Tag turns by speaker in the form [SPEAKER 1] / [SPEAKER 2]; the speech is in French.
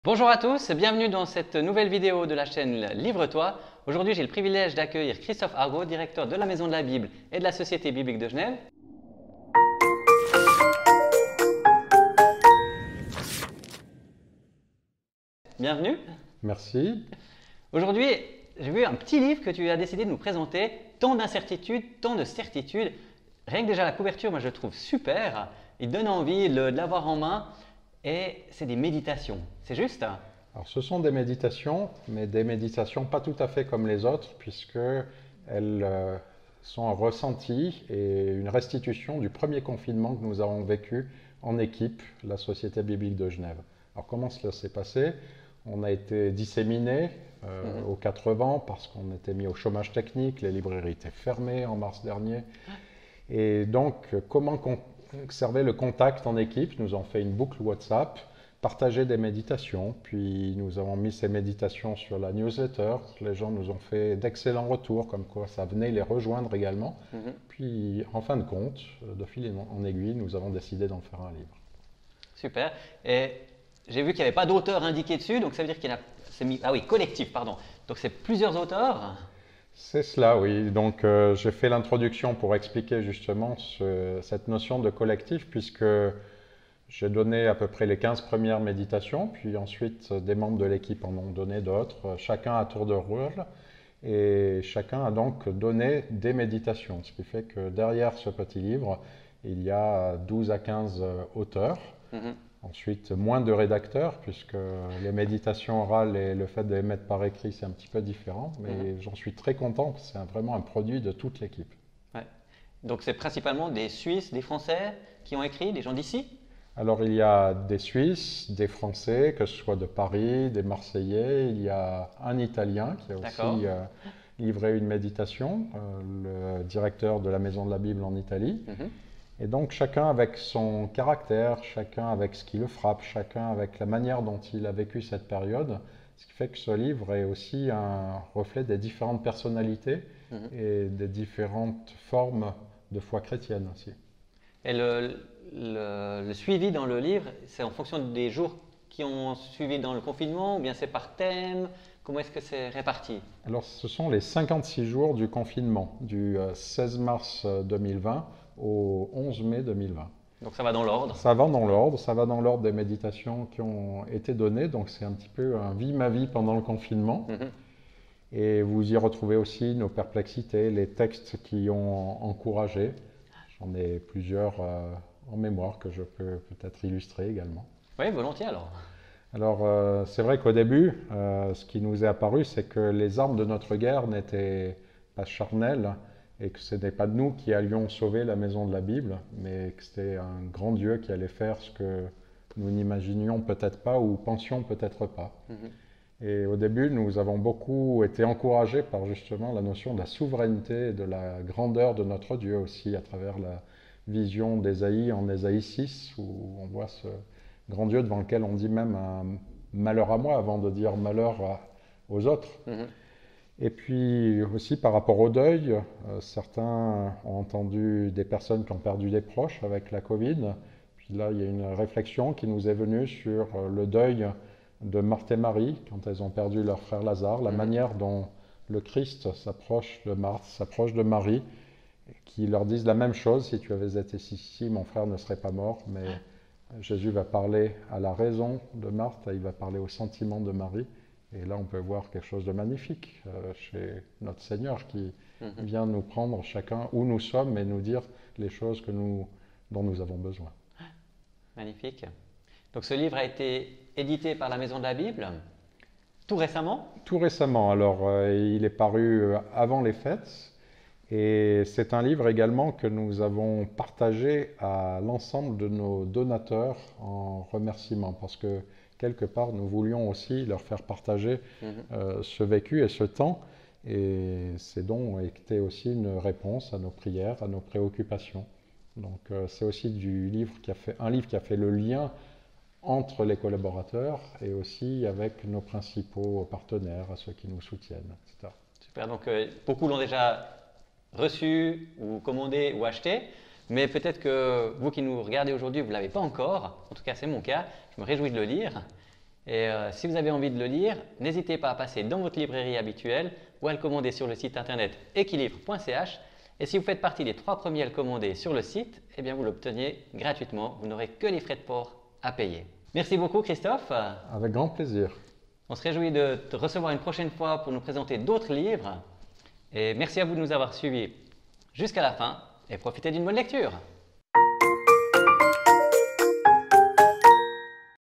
[SPEAKER 1] Bonjour à tous, bienvenue dans cette nouvelle vidéo de la chaîne Livre-toi. Aujourd'hui, j'ai le privilège d'accueillir Christophe Argot, directeur de la Maison de la Bible et de la Société biblique de Genève. Bienvenue.
[SPEAKER 2] Merci.
[SPEAKER 1] Aujourd'hui, j'ai vu un petit livre que tu as décidé de nous présenter, tant d'incertitudes, tant de certitudes. Rien que déjà la couverture, moi je le trouve super. Il donne envie de l'avoir en main et c'est des méditations. C'est juste?
[SPEAKER 2] Alors, ce sont des méditations, mais des méditations pas tout à fait comme les autres, puisque elles sont un ressenti et une restitution du premier confinement que nous avons vécu en équipe, la Société biblique de Genève. Alors, comment cela s'est passé? On a été disséminés aux quatre vents parce qu'on était mis au chômage technique, les librairies étaient fermées en mars dernier. Et donc, comment conserver le contact en équipe? Nous avons fait une boucle WhatsApp, partagé des méditations, puis nous avons mis ces méditations sur la newsletter. Les gens nous ont fait d'excellents retours, comme quoi ça venait les rejoindre également. Puis, en fin de compte, de fil en aiguille, nous avons décidé d'en faire un livre.
[SPEAKER 1] Super. Et j'ai vu qu'il n'y avait pas d'auteur indiqué dessus, donc ça veut dire qu'il y en a… Ah oui, collectif, pardon. Donc c'est plusieurs auteurs.
[SPEAKER 2] C'est cela, oui. Donc j'ai fait l'introduction pour expliquer justement cette notion de collectif, puisque j'ai donné à peu près les 15 premières méditations, puis ensuite des membres de l'équipe en ont donné d'autres, chacun à tour de rôle, et chacun a donc donné des méditations, ce qui fait que derrière ce petit livre, il y a 12 à 15 auteurs. Ensuite, moins de rédacteurs, puisque les méditations orales et le fait de les mettre par écrit, c'est un petit peu différent. Mais j'en suis très content, parce que c'est vraiment un produit de toute l'équipe.
[SPEAKER 1] Ouais. Donc c'est principalement des Suisses, des Français qui ont écrit, des gens d'ici?
[SPEAKER 2] Alors il y a des Suisses, des Français, que ce soit de Paris, des Marseillais. Il y a un Italien qui a aussi livré une méditation, le directeur de la Maison de la Bible en Italie. Et donc chacun avec son caractère, chacun avec ce qui le frappe, chacun avec la manière dont il a vécu cette période, ce qui fait que ce livre est aussi un reflet des différentes personnalités et des différentes formes de foi chrétienne aussi.
[SPEAKER 1] Et le suivi dans le livre, c'est en fonction des jours qui ont suivi dans le confinement ou bien c'est par thème? Comment est-ce que c'est réparti?
[SPEAKER 2] Alors ce sont les 56 jours du confinement, du 16 mars 2020 au 11 mai 2020.
[SPEAKER 1] Donc ça va dans l'ordre?
[SPEAKER 2] Ça va dans l'ordre, ça va dans l'ordre des méditations qui ont été données, donc c'est un petit peu un vie ma vie pendant le confinement. Et vous y retrouvez aussi nos perplexités, les textes qui ont encouragé. J'en ai plusieurs en mémoire que je peux peut-être illustrer également.
[SPEAKER 1] Oui, volontiers alors.
[SPEAKER 2] Alors c'est vrai qu'au début, ce qui nous est apparu, c'est que les armes de notre guerre n'étaient pas charnelles, et que ce n'est pas nous qui allions sauver la maison de la Bible, mais que c'était un grand Dieu qui allait faire ce que nous n'imaginions peut-être pas ou pensions peut-être pas. Et au début, nous avons beaucoup été encouragés par justement la notion de la souveraineté et de la grandeur de notre Dieu aussi, à travers la vision d'Ésaïe en Ésaïe 6, où on voit ce grand Dieu devant lequel on dit même un malheur à moi avant de dire malheur aux autres. Et puis aussi par rapport au deuil, certains ont entendu des personnes qui ont perdu des proches avec la Covid. Puis là, il y a une réflexion qui nous est venue sur le deuil de Marthe et Marie, quand elles ont perdu leur frère Lazare, la manière dont le Christ s'approche de Marthe, s'approche de Marie, qui leur disent la même chose: si tu avais été ici, mon frère ne serait pas mort. Mais Jésus va parler à la raison de Marthe, il va parler au sentiment de Marie. Et là, on peut voir quelque chose de magnifique chez notre Seigneur qui vient nous prendre chacun où nous sommes et nous dire les choses dont nous avons besoin.
[SPEAKER 1] Magnifique. Donc ce livre a été édité par la Maison de la Bible tout récemment?
[SPEAKER 2] Tout récemment. Alors, il est paru avant les fêtes. Et c'est un livre également que nous avons partagé à l'ensemble de nos donateurs en remerciement, parce que quelque part, nous voulions aussi leur faire partager ce vécu et ce temps. Et ces dons étaient aussi une réponse à nos prières, à nos préoccupations. Donc c'est aussi un livre qui a fait le lien entre les collaborateurs et aussi avec nos principaux partenaires, à ceux qui nous soutiennent, etc.
[SPEAKER 1] Super, donc beaucoup l'ont déjà reçu ou commandé ou acheté. Mais peut-être que vous qui nous regardez aujourd'hui, vous ne l'avez pas encore. En tout cas, c'est mon cas. Je me réjouis de le lire. Et si vous avez envie de le lire, n'hésitez pas à passer dans votre librairie habituelle ou à le commander sur le site internet equilivre.ch. Et si vous faites partie des 3 premiers à le commander sur le site, eh bien vous l'obtenez gratuitement. Vous n'aurez que les frais de port à payer. Merci beaucoup Christophe.
[SPEAKER 2] Avec grand plaisir.
[SPEAKER 1] On se réjouit de te recevoir une prochaine fois pour nous présenter d'autres livres. Et merci à vous de nous avoir suivis jusqu'à la fin et profitez d'une bonne lecture.